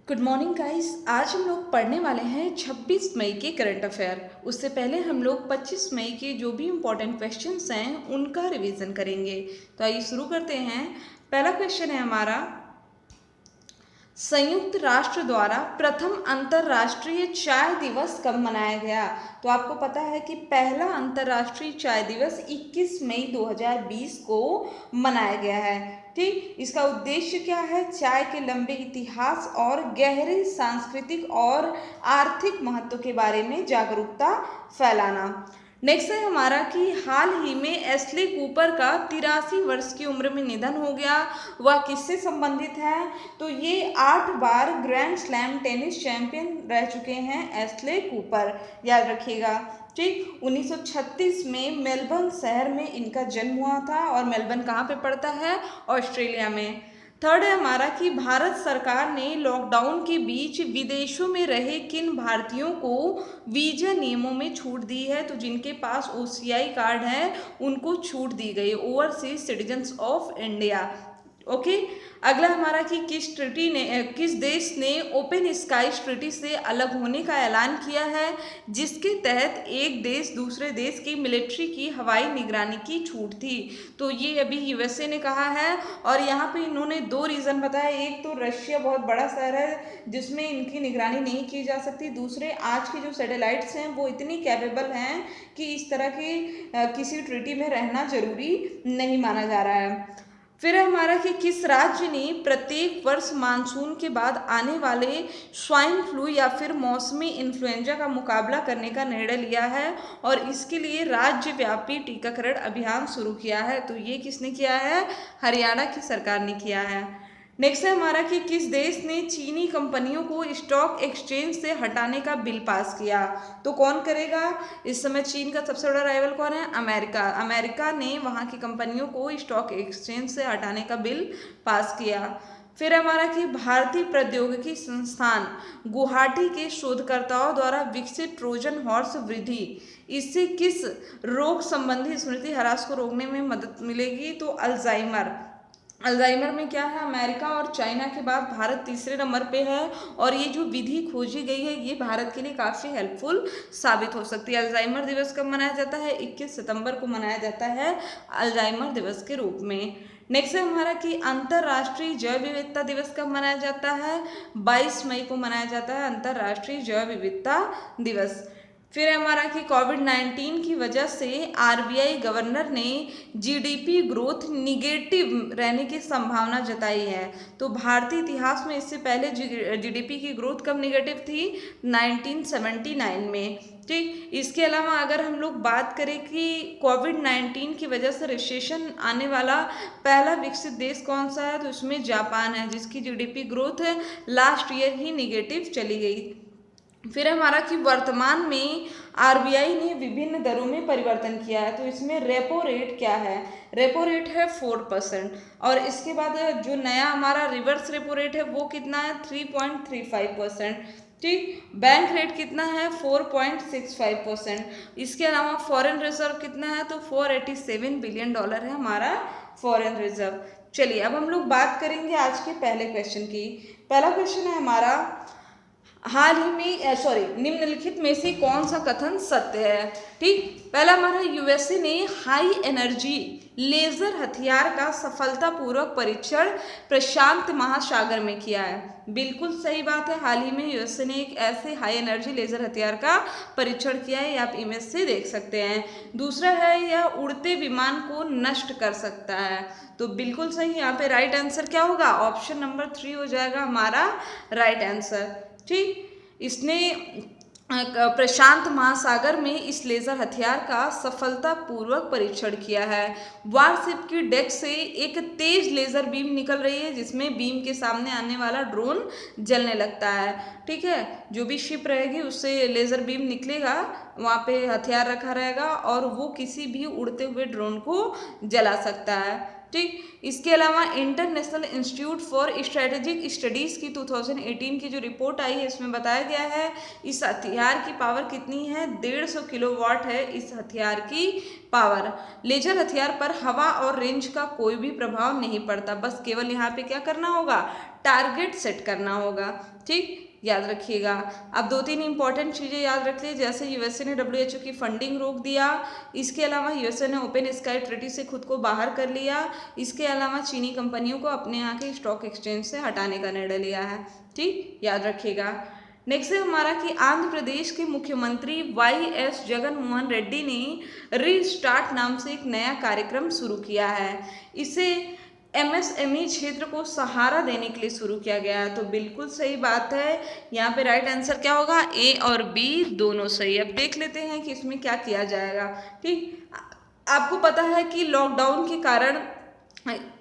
Good morning guys. आज हम लोग पढ़ने वाले हैं 26 मई के करंट अफेयर। उससे पहले हम लोग 25 मई के जो भी इम्पोर्टेंट क्वेश्चंस हैं उनका रिवीजन करेंगे। तो आइए शुरू करते हैं। पहला क्वेश्चन है हमारा, संयुक्त राष्ट्र द्वारा प्रथम अंतर्राष्ट्रीय चाय दिवस कब मनाया गया? तो आपको पता है कि पहला अंतर्राष्ट्रीय चाय दिवस 21 मई 2020 को मनाया गया है। ठीक, इसका उद्देश्य क्या है? चाय के लंबे इतिहास और गहरे सांस्कृतिक और आर्थिक महत्व के बारे में जागरूकता फैलाना। नेक्स्ट है हमारा कि हाल ही में एस्ले कूपर का 83 वर्ष की उम्र में निधन हो गया। वह किससे संबंधित है? तो ये 8 बार ग्रैंड स्लैम टेनिस चैंपियन रह चुके हैं एस्ले कूपर, याद रखिएगा। ठीक, 1936 में मेलबर्न शहर में इनका जन्म हुआ था और मेलबर्न कहाँ पे पड़ता है? ऑस्ट्रेलिया में। थर्ड है हमारा कि भारत सरकार ने लॉकडाउन के बीच विदेशों में रहे किन भारतीयों को वीजा नियमों में छूट दी है? तो जिनके पास ओसीआई कार्ड है उनको छूट दी गई, overseas citizens of India. Okay, अगला हमारा कि किस देश ने ओपन स्काईज ट्रीटी से अलग होने का ऐलान किया है, जिसके तहत एक देश दूसरे देश की मिलिट्री की हवाई निगरानी की छूट थी? तो ये अभी यूएसए ने कहा है और यहाँ पे इन्होंने दो रीज़न बताया। एक तो रशिया बहुत बड़ा शहर है जिसमें इनकी निगरानी नहीं की जा सकती, दूसरे आज की जो सैटेलाइट्स हैं वो इतनी कैपेबल हैं कि इस तरह की किसी ट्रीटी में रहना जरूरी नहीं माना जा रहा है। फिर हमारा कि किस राज्य ने प्रत्येक वर्ष मानसून के बाद आने वाले स्वाइन फ्लू या फिर मौसमी इन्फ्लुएंजा का मुकाबला करने का निर्णय लिया है और इसके लिए राज्यव्यापी टीकाकरण अभियान शुरू किया है? तो ये किसने किया है? हरियाणा की सरकार ने किया है। नेक्स्ट है हमारा कि किस देश ने चीनी कंपनियों को स्टॉक एक्सचेंज से हटाने का बिल पास किया? तो कौन करेगा? इस समय चीन का सबसे बड़ा राइवल कौन है? अमेरिका। अमेरिका ने वहाँ की कंपनियों को स्टॉक एक्सचेंज से हटाने का बिल पास किया। फिर हमारा कि भारतीय प्रौद्योगिकी संस्थान गुवाहाटी के शोधकर्ताओं द्वारा विकसित ट्रोजन हॉर्स विधि, इससे किस रोग संबंधी स्मृति ह्रास को रोकने में मदद मिलेगी? तो अल्जाइमर। अल्जाइमर में क्या है? अमेरिका और चाइना के बाद भारत तीसरे नंबर पे है और ये जो विधि खोजी गई है ये भारत के लिए काफ़ी हेल्पफुल साबित हो सकती है। अल्जाइमर दिवस कब मनाया जाता है? 21 सितंबर को मनाया जाता है अल्जाइमर दिवस के रूप में। नेक्स्ट है हमारा कि अंतर्राष्ट्रीय जैव विविधता दिवस कब मनाया जाता है? 22 मई को मनाया जाता है अंतर्राष्ट्रीय जैव विविधता दिवस। फिर हमारा कि कोविड-19 की वजह से आरबीआई गवर्नर ने जीडीपी ग्रोथ निगेटिव रहने की संभावना जताई है। तो भारतीय इतिहास में इससे पहले जीडीपी की ग्रोथ कब निगेटिव थी? 1979 में। ठीक, इसके अलावा अगर हम लोग बात करें कि कोविड-19 की वजह से रिसेशन आने वाला पहला विकसित देश कौन सा है, तो इसमें जापान है जिसकी जीडीपी ग्रोथ लास्ट ईयर ही निगेटिव चली गई। फिर हमारा कि वर्तमान में आरबीआई ने विभिन्न दरों में परिवर्तन किया है, तो इसमें रेपो रेट क्या है? रेपो रेट है 4% और इसके बाद जो नया हमारा रिवर्स रेपो रेट है वो कितना है? 3.35%। ठीक, बैंक रेट कितना है? 4.65%। इसके अलावा फॉरेन रिजर्व कितना है? तो $487 बिलियन है हमारा फॉरेन रिजर्व। चलिए अब हम लोग बात करेंगे आज के पहले क्वेश्चन की। पहला क्वेश्चन है हमारा, हाल ही में निम्नलिखित में से कौन सा कथन सत्य है? ठीक, पहला हमारा यूएसए ने हाई एनर्जी लेजर हथियार का सफलतापूर्वक परीक्षण प्रशांत महासागर में किया है। बिल्कुल सही बात है, हाल ही में यूएसए ने एक ऐसे हाई एनर्जी लेजर हथियार का परीक्षण किया है, आप इमेज से देख सकते हैं। दूसरा है यह उड़ते विमान को नष्ट कर सकता है। तो बिल्कुल सही, यहाँ पे राइट आंसर क्या होगा? ऑप्शन नंबर 3 हो जाएगा हमारा राइट आंसर। ठीक, इसने प्रशांत महासागर में इस लेजर हथियार का सफलतापूर्वक परीक्षण किया है। वारशिप की डेक से एक तेज लेजर बीम निकल रही है जिसमें बीम के सामने आने वाला ड्रोन जलने लगता है। ठीक है, जो भी शिप रहेगी उससे लेजर बीम निकलेगा, वहाँ पे हथियार रखा रहेगा और वो किसी भी उड़ते हुए ड्रोन को जला सकता है। ठीक। इसके अलावा international institute for strategic studies की 2018 की जो रिपोर्ट आई है इसमें बताया गया है इस हथियार की पावर कितनी है, 150 किलोवाट है इस हथियार की पावर। लेजर हथियार पर हवा और रेंज का कोई भी प्रभाव नहीं पड़ता, बस केवल यहाँ पे क्या करना होगा, टारगेट सेट करना होगा। ठीक, याद रखिएगा। अब 2-3 इंपॉर्टेंट चीज़ें याद रख लीजिए, जैसे यूएसए ने WHO की फंडिंग रोक दिया, इसके अलावा यूएसए ने ओपन स्काई ट्रीटी से खुद को बाहर कर लिया, इसके अलावा चीनी कंपनियों को अपने यहाँ के स्टॉक एक्सचेंज से हटाने का निर्णय लिया है। ठीक, याद रखिएगा। नेक्स्ट है हमारा कि आंध्र प्रदेश के मुख्यमंत्री YS जगनमोहन रेड्डी ने रीस्टार्ट नाम से एक नया कार्यक्रम शुरू किया है। इसे MSME क्षेत्र को सहारा देने के लिए शुरू किया गया है। तो बिल्कुल सही बात है, यहाँ पे राइट आंसर क्या होगा, A और B दोनों सही। अब देख लेते हैं कि इसमें क्या किया जाएगा। ठीक, आपको पता है कि लॉकडाउन के कारण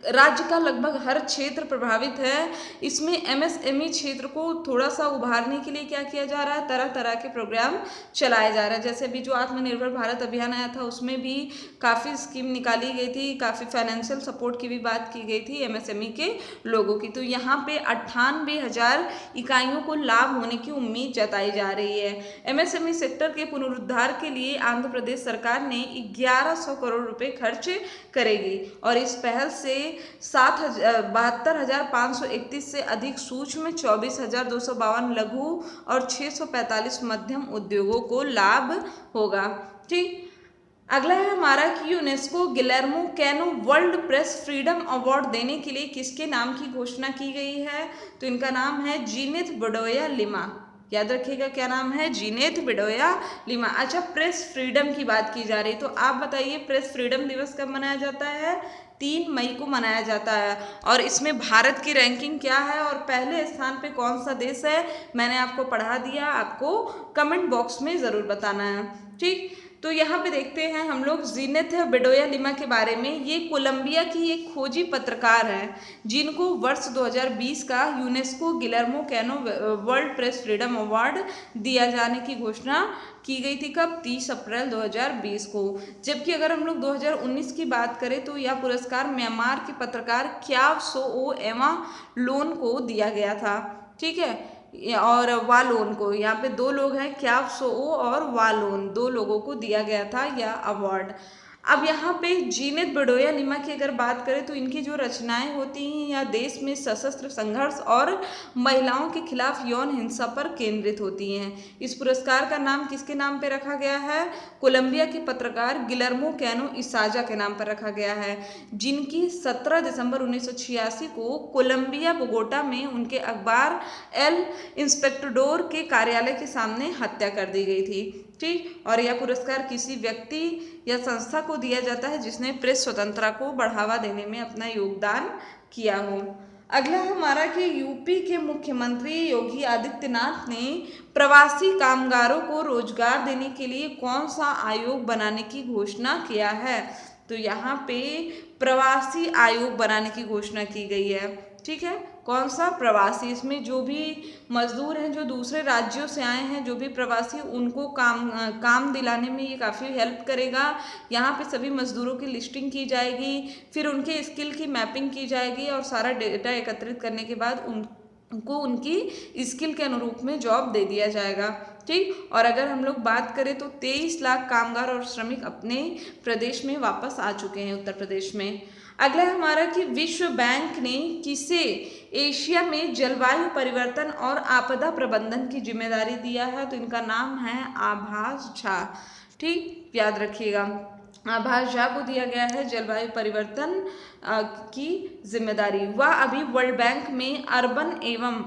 राज्य का लगभग हर क्षेत्र प्रभावित है। इसमें MSME क्षेत्र को थोड़ा सा उभारने के लिए क्या किया जा रहा है, तरह तरह के प्रोग्राम चलाए जा रहे हैं। जैसे अभी जो आत्मनिर्भर भारत अभियान आया था उसमें भी काफ़ी स्कीम निकाली गई थी, काफ़ी फाइनेंशियल सपोर्ट की भी बात की गई थी MSME के लोगों की। तो यहाँ पे 98,000 इकाइयों को लाभ होने की उम्मीद जताई जा रही है। MSME सेक्टर के पुनरुद्धार के लिए आंध्र प्रदेश सरकार ने 1100 करोड़ रुपए खर्च करेगी और इस पहल से 72,531 से अधिक सूक्ष्म, 24,252 लघु और 645 मध्यम उद्योगों को लाभ होगा। ठीक, अगला है हमारा कि UNESCO Guillermo Cano world press freedom award देने के लिए किसके नाम की घोषणा की गई है, तो इनका नाम है जीनेथ बेडोया लिमा। याद रखिएगा क्या नाम है, जीनेथ बेडोया लिमा। अच्छा, प्रेस फ्रीडम की बात की जा रही है, तो आप बताइए प्रेस फ्रीडम दिवस कब मनाया जाता है, 3 मई को मनाया जाता है। और इसमें भारत की रैंकिंग क्या है और पहले स्थान पे कौन सा देश है, मैंने आपको पढ़ा दिया, आपको कमेंट बॉक्स में ज़रूर बताना है। ठीक, तो यहाँ पे देखते हैं हम लोग जीनेथ बेडोया लिमा के बारे में। ये कोलंबिया की एक खोजी पत्रकार है जिनको वर्ष 2020 का UNESCO Guillermo Cano world press freedom award दिया जाने की घोषणा की गई थी। कब, 30 अप्रैल 2020 को। जबकि अगर हम लोग 2019 की बात करें तो यह पुरस्कार म्यांमार के पत्रकार क्याव सो एमा लोन को दिया गया था। ठीक है, और वालोन को, यहाँ पे 2 लोग हैं, क्याव सो और वालोन, 2 लोगों को दिया गया था यह अवार्ड। अब यहाँ पे जीनेथ बेडोया लिमा की अगर बात करें तो इनकी जो रचनाएं होती हैं या देश में सशस्त्र संघर्ष और महिलाओं के खिलाफ यौन हिंसा पर केंद्रित होती हैं। इस पुरस्कार का नाम किसके नाम पे रखा गया है, कोलंबिया के पत्रकार गिलर्मो कैनो इसाजा के नाम पर रखा गया है, जिनकी 17 दिसंबर 1986 को कोलंबिया बोगोटा में उनके अखबार एल इंस्पेक्टडोर के कार्यालय के सामने हत्या कर दी गई थी। ठीक, और यह पुरस्कार किसी व्यक्ति या संस्था को दिया जाता है जिसने प्रेस स्वतंत्रता को बढ़ावा देने में अपना योगदान किया हो। अगला हमारा कि यूपी के मुख्यमंत्री योगी आदित्यनाथ ने प्रवासी कामगारों को रोजगार देने के लिए कौन सा आयोग बनाने की घोषणा किया है, तो यहाँ पे प्रवासी आयोग बनाने की घोषणा की गई है। ठीक है, कौन सा, प्रवासी। इसमें जो भी मजदूर हैं जो दूसरे राज्यों से आए हैं, जो भी प्रवासी, उनको काम दिलाने में ये काफ़ी हेल्प करेगा। यहाँ पे सभी मजदूरों की लिस्टिंग की जाएगी, फिर उनके स्किल की मैपिंग की जाएगी और सारा डेटा एकत्रित करने के बाद उनको उनकी स्किल के अनुरूप में जॉब दे दिया जाएगा। ठीक, और अगर हम लोग बात करें तो 23 लाख कामगार और श्रमिक अपने प्रदेश में वापस आ चुके हैं, उत्तर प्रदेश में। अगला है हमारा कि विश्व बैंक ने किसे एशिया में जलवायु परिवर्तन और आपदा प्रबंधन की जिम्मेदारी दिया है, तो इनका नाम है आभास झा। ठीक, याद रखिएगा, आभास झा को दिया गया है जलवायु परिवर्तन की जिम्मेदारी। वह अभी वर्ल्ड बैंक में अर्बन एवं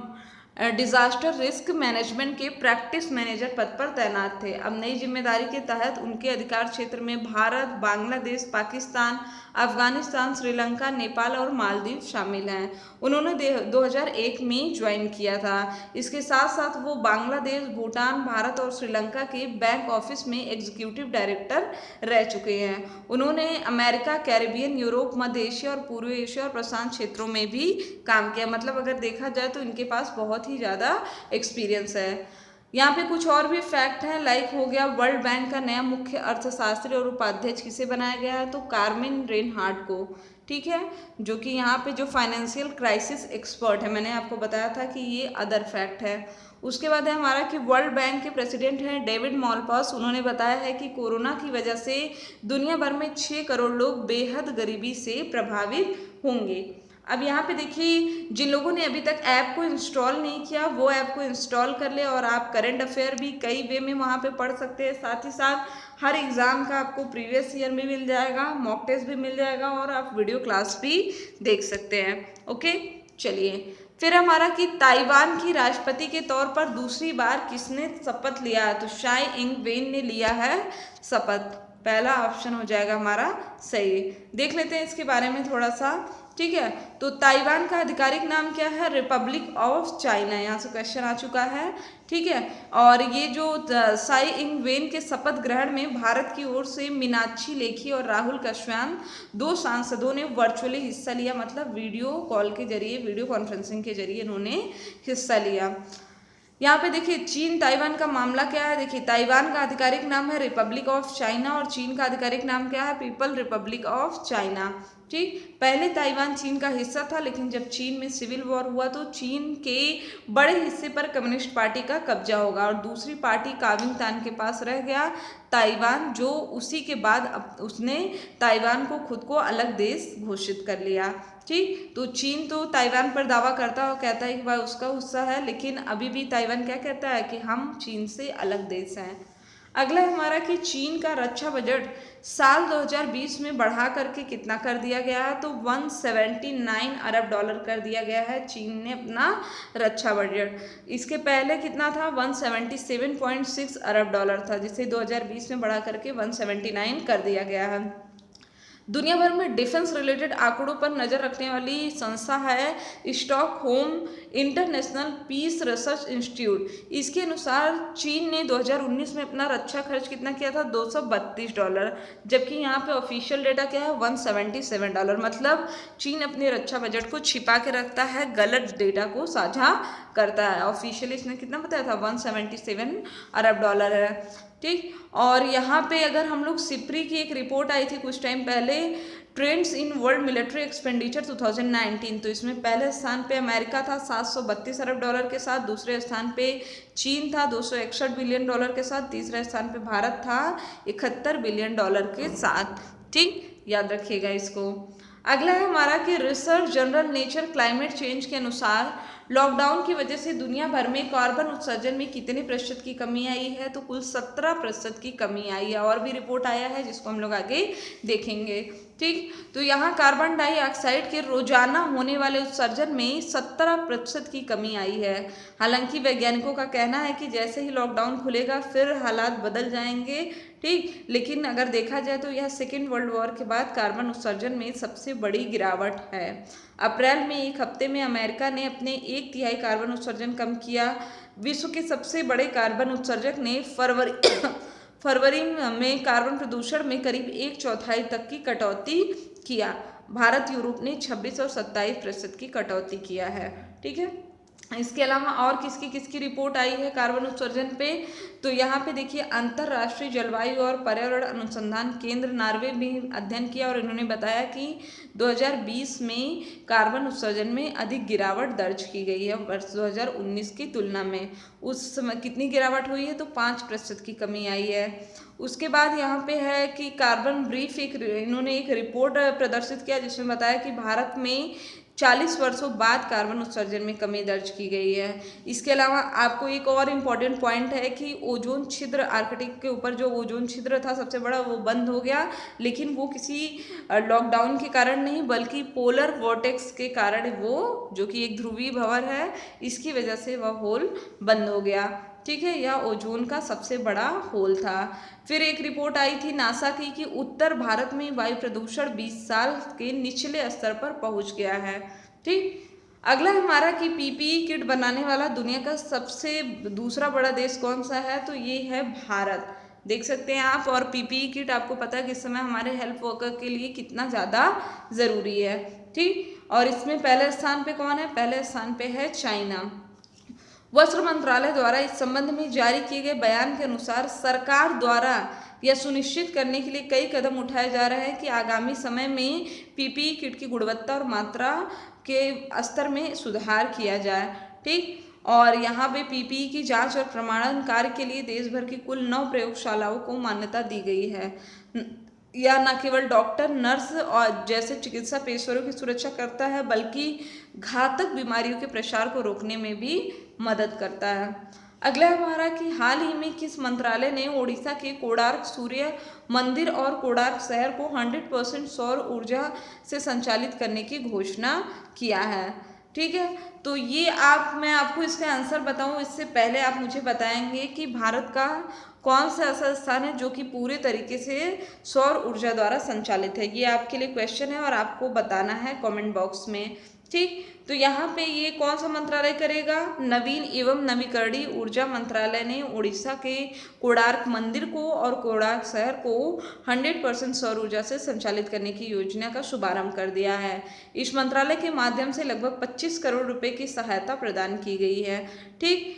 डिजास्टर रिस्क मैनेजमेंट के प्रैक्टिस मैनेजर पद पर तैनात थे। अब नई जिम्मेदारी के तहत उनके अधिकार क्षेत्र में भारत, बांग्लादेश, पाकिस्तान, अफगानिस्तान, श्रीलंका, नेपाल और मालदीव शामिल हैं। उन्होंने 2001 में ज्वाइन किया था। इसके साथ साथ वो बांग्लादेश, भूटान, भारत और श्रीलंका के बैंक ऑफिस में एग्जीक्यूटिव डायरेक्टर रह चुके हैं। उन्होंने अमेरिका, कैरिबियन, यूरोप, मध्य एशिया और पूर्वी एशिया और प्रशांत क्षेत्रों में भी काम किया। मतलब अगर देखा जाए तो इनके पास बहुत ही ज़्यादा एक्सपीरियंस है। यहाँ पे कुछ और भी फैक्ट हैं, लाइक हो गया वर्ल्ड बैंक का नया मुख्य अर्थशास्त्री और उपाध्यक्ष किसे बनाया गया है, तो कार्मेन रेनहार्ट को। ठीक है, जो कि यहाँ पे जो फाइनेंशियल क्राइसिस एक्सपर्ट है, मैंने आपको बताया था कि ये अदर फैक्ट है। उसके बाद है हमारा कि वर्ल्ड बैंक के प्रेसिडेंट हैं डेविड मॉलपास, उन्होंने बताया है कि कोरोना की वजह से दुनिया भर में 6 करोड़ लोग बेहद गरीबी से प्रभावित होंगे। अब यहाँ पे देखिए, जिन लोगों ने अभी तक ऐप को इंस्टॉल नहीं किया वो ऐप को इंस्टॉल कर ले, और आप करंट अफेयर भी कई वे में वहाँ पे पढ़ सकते हैं। साथ ही साथ हर एग्ज़ाम का आपको प्रीवियस ईयर में मिल जाएगा, मॉक टेस्ट भी मिल जाएगा, और आप वीडियो क्लास भी देख सकते हैं। ओके, चलिए फिर हमारा कि ताइवान की राष्ट्रपति के तौर पर दूसरी बार किसने शपथ लिया है? तो शाई इंग वेन ने लिया है शपथ। पहला ऑप्शन हो जाएगा हमारा सही। देख लेते हैं इसके बारे में थोड़ा सा, ठीक है। तो ताइवान का आधिकारिक नाम क्या है? रिपब्लिक ऑफ चाइना, यहाँ से क्वेश्चन आ चुका है, ठीक है। और ये जो साई इंग वेन के शपथ ग्रहण में भारत की ओर से मीनाक्षी लेखी और राहुल कश्यप 2 सांसदों ने वर्चुअली हिस्सा लिया, मतलब वीडियो कॉल के जरिए, वीडियो कॉन्फ्रेंसिंग के जरिए इन्होंने हिस्सा लिया। यहाँ पे देखिए चीन ताइवान का मामला क्या है। देखिए ताइवान का आधिकारिक नाम है रिपब्लिक ऑफ चाइना, और चीन का आधिकारिक नाम क्या है? People Republic of China. ठीक, पहले ताइवान चीन का हिस्सा था, लेकिन जब चीन में सिविल वॉर हुआ तो चीन के बड़े हिस्से पर कम्युनिस्ट पार्टी का कब्जा होगा, और दूसरी पार्टी काविंगतान के पास रह गया ताइवान, जो उसी के बाद उसने ताइवान को खुद को अलग देश घोषित कर लिया। ठीक, तो चीन तो ताइवान पर दावा करता है और कहता है कि वह उसका हिस्सा है, लेकिन अभी भी ताइवान क्या कहता है कि हम चीन से अलग देश हैं। अगला हमारा कि चीन का रक्षा बजट साल 2020 में बढ़ा करके कितना कर दिया गया है? तो 179 अरब डॉलर कर दिया गया है चीन ने अपना रक्षा बजट। इसके पहले कितना था? 177.6 अरब डॉलर था, जिसे 2020 में बढ़ा करके 179 कर दिया गया है। दुनिया भर में डिफेंस रिलेटेड आंकड़ों पर नज़र रखने वाली संस्था है Stockholm International Peace Research Institute. इसके अनुसार चीन ने 2019 में अपना रक्षा खर्च कितना किया था? 232 डॉलर, जबकि यहाँ पे ऑफिशियल डेटा क्या है? 177 डॉलर। मतलब चीन अपने रक्षा बजट को छिपा के रखता है, गलत डेटा को साझा करता है। ऑफिशियली इसने कितना बताया था? 177 अरब डॉलर है। ठीक, और यहाँ पे अगर हम लोग सिप्री की एक रिपोर्ट आई थी कुछ टाइम पहले, trends in world military expenditure 2019, तो इसमें पहले स्थान पे अमेरिका था 732 अरब डॉलर के साथ, दूसरे स्थान पे चीन था 261 बिलियन डॉलर के साथ, तीसरे स्थान पे भारत था 71 बिलियन डॉलर के साथ। ठीक, याद रखिएगा इसको। अगला है हमारा कि research general nature climate change के अनुसार लॉकडाउन की वजह से दुनिया भर में कार्बन उत्सर्जन में कितने प्रतिशत की कमी आई है? तो कुल 17% की कमी आई है। और भी रिपोर्ट आया है जिसको हम लोग आगे देखेंगे। ठीक, तो यहाँ कार्बन डाइऑक्साइड के रोजाना होने वाले उत्सर्जन में 17% की कमी आई है। हालांकि वैज्ञानिकों का कहना है कि जैसे ही लॉकडाउन खुलेगा फिर हालात बदल जाएंगे। ठीक, लेकिन अगर देखा जाए तो यह सेकेंड वर्ल्ड वॉर के बाद कार्बन उत्सर्जन में सबसे बड़ी गिरावट है। अप्रैल में एक हफ्ते में अमेरिका ने अपने 1/3 कार्बन उत्सर्जन कम किया। विश्व के सबसे बड़े कार्बन उत्सर्जक ने फरवरी में कार्बन प्रदूषण में करीब 1/4 तक की कटौती किया। भारत यूरोप ने 26 और 27% की कटौती किया है। ठीक है, इसके अलावा और किसकी किसकी रिपोर्ट आई है कार्बन उत्सर्जन पे? तो यहाँ पे देखिए अंतर्राष्ट्रीय जलवायु और पर्यावरण अनुसंधान केंद्र नार्वे में अध्ययन किया, और इन्होंने बताया कि 2020 में कार्बन उत्सर्जन में अधिक गिरावट दर्ज की गई है वर्ष 2019 की तुलना में। उस समय कितनी गिरावट हुई है? तो 5% की कमी आई है। उसके बाद यहाँ पे है कि कार्बन ब्रीफ इन्होंने एक रिपोर्ट प्रदर्शित किया जिसमें बताया कि भारत में 40 वर्षों बाद कार्बन उत्सर्जन में कमी दर्ज की गई है। इसके अलावा आपको एक और इम्पॉर्टेंट पॉइंट है कि ओजोन छिद्र, आर्कटिक के ऊपर जो ओजोन छिद्र था सबसे बड़ा, वो बंद हो गया, लेकिन वो किसी लॉकडाउन के कारण नहीं बल्कि पोलर वॉर्टेक्स के कारण, वो जो कि एक ध्रुवीय भंवर है, इसकी वजह से वह होल बंद हो गया। ठीक है, यह ओजोन का सबसे बड़ा होल था। फिर एक रिपोर्ट आई थी नासा की कि उत्तर भारत में वायु प्रदूषण 20 साल के निचले स्तर पर पहुंच गया है। ठीक, अगला हमारा कि पीपीई किट बनाने वाला दुनिया का सबसे दूसरा बड़ा देश कौन सा है? तो ये है भारत। देख सकते हैं आप। और पीपीई किट आपको पता है कि इस समय हमारे हेल्थ वर्कर के लिए कितना ज़्यादा ज़रूरी है। ठीक, और इसमें पहले स्थान पे कौन है? पहले स्थान पे है चाइना। वस्त्र मंत्रालय द्वारा इस संबंध में जारी किए गए बयान के अनुसार सरकार द्वारा यह सुनिश्चित करने के लिए कई कदम उठाए जा रहे हैं कि आगामी समय में पीपीई किट की गुणवत्ता और मात्रा के स्तर में सुधार किया जाए। ठीक, और यहाँ पे पीपीई की जांच और प्रमाणन कार्य के लिए देश भर की कुल 9 प्रयोगशालाओं को मान्यता दी गई है। यह न केवल डॉक्टर, नर्स और जैसे चिकित्सा पेशेवरों की सुरक्षा करता है, बल्कि घातक बीमारियों के प्रसार को रोकने में भी मदद करता है। अगला हमारा कि हाल ही में किस मंत्रालय ने ओडिशा के कोणार्क सूर्य मंदिर और कोणार्क शहर को 100% सौर ऊर्जा से संचालित करने की घोषणा किया है। ठीक है, तो ये मैं आपको इसका आंसर बताऊं इससे पहले आप मुझे बताएंगे कि भारत का कौन सा ऐसा स्थान है जो कि पूरे तरीके से सौर ऊर्जा द्वारा संचालित है। ये आपके लिए क्वेश्चन है और आपको बताना है कमेंट बॉक्स में। ठीक, तो यहाँ पे ये कौन सा मंत्रालय करेगा? नवीन एवं नवीकरणीय ऊर्जा मंत्रालय ने ओडिशा के कोणार्क मंदिर को और कोणार्क शहर को 100% सौर ऊर्जा से संचालित करने की योजना का शुभारंभ कर दिया है। इस मंत्रालय के माध्यम से लगभग 25 करोड़ रुपए की सहायता प्रदान की गई है। ठीक,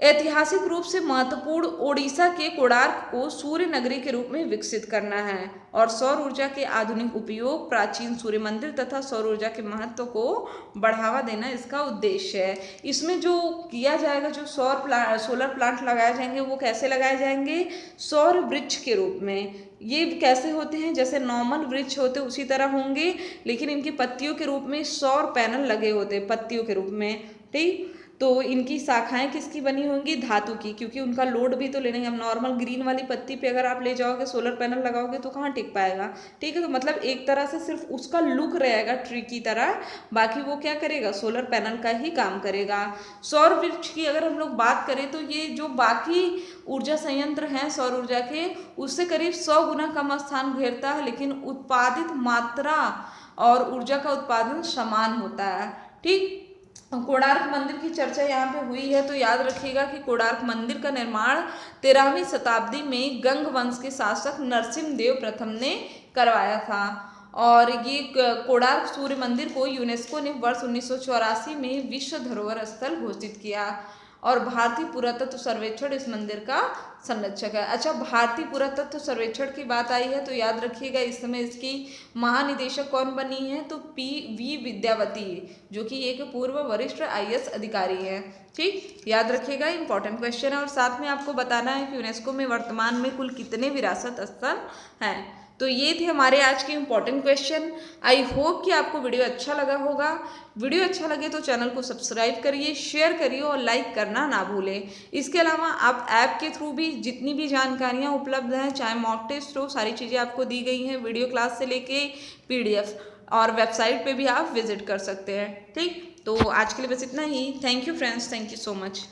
ऐतिहासिक रूप से महत्वपूर्ण ओडिशा के कोणार्क को सूर्य नगरी के रूप में विकसित करना है और सौर ऊर्जा के आधुनिक उपयोग, प्राचीन सूर्य मंदिर तथा सौर ऊर्जा के महत्व को बढ़ावा देना इसका उद्देश्य है। इसमें जो किया जाएगा, जो सोलर प्लांट लगाए जाएंगे वो कैसे लगाए जाएंगे? सौर वृक्ष के रूप में। ये कैसे होते हैं? जैसे नॉर्मल वृक्ष होते उसी तरह होंगे, लेकिन इनकी पत्तियों के रूप में सौर पैनल लगे होते हैं पत्तियों के रूप में। ठीक, तो इनकी शाखाएं किसकी बनी होंगी? धातु की, क्योंकि उनका लोड भी तो लेने। हम नॉर्मल ग्रीन वाली पत्ती पे अगर आप ले जाओगे सोलर पैनल लगाओगे तो कहाँ टिक पाएगा? ठीक है, तो मतलब एक तरह से सिर्फ उसका लुक रहेगा ट्री की तरह, बाकी वो क्या करेगा? सोलर पैनल का ही काम करेगा। सौर वृक्ष की अगर हम लोग बात करें तो ये जो बाकी ऊर्जा संयंत्र हैं सौर ऊर्जा के, उससे करीब 100 गुना कम स्थान घेरता है, लेकिन उत्पादित मात्रा और ऊर्जा का उत्पादन समान होता है। ठीक, कोणार्क मंदिर की चर्चा यहाँ पे हुई है तो याद रखिएगा कि कोणार्क मंदिर का निर्माण 13वीं शताब्दी में गंग वंश के शासक नरसिम्हदेव प्रथम ने करवाया था। और ये कोणार्क सूर्य मंदिर को यूनेस्को ने वर्ष 1984 में विश्व धरोहर स्थल घोषित किया और भारतीय पुरातत्व सर्वेक्षण इस मंदिर का संरक्षक है। अच्छा, भारतीय पुरातत्व सर्वेक्षण की बात आई है तो याद रखिएगा इस समय इसकी महानिदेशक कौन बनी है? तो PV विद्यावती, जो कि एक पूर्व वरिष्ठ IAS अधिकारी है। ठीक, याद रखिएगा, इंपॉर्टेंट क्वेश्चन है। और साथ में आपको बताना है कि यूनेस्को में वर्तमान में कुल कितने विरासत स्थल हैं। तो ये थे हमारे आज के इम्पॉर्टेंट क्वेश्चन। आई होप कि आपको वीडियो अच्छा लगा होगा। वीडियो अच्छा लगे तो चैनल को सब्सक्राइब करिए, शेयर करिए और लाइक करना ना भूलें। इसके अलावा आप ऐप के थ्रू भी जितनी भी जानकारियाँ उपलब्ध हैं, चाहे मॉक टेस्ट हो, सारी चीज़ें आपको दी गई हैं, वीडियो क्लास से लेके PDF, और वेबसाइट पे भी आप विजिट कर सकते हैं। ठीक, तो आज के लिए बस इतना ही। Thank you friends, thank you so much.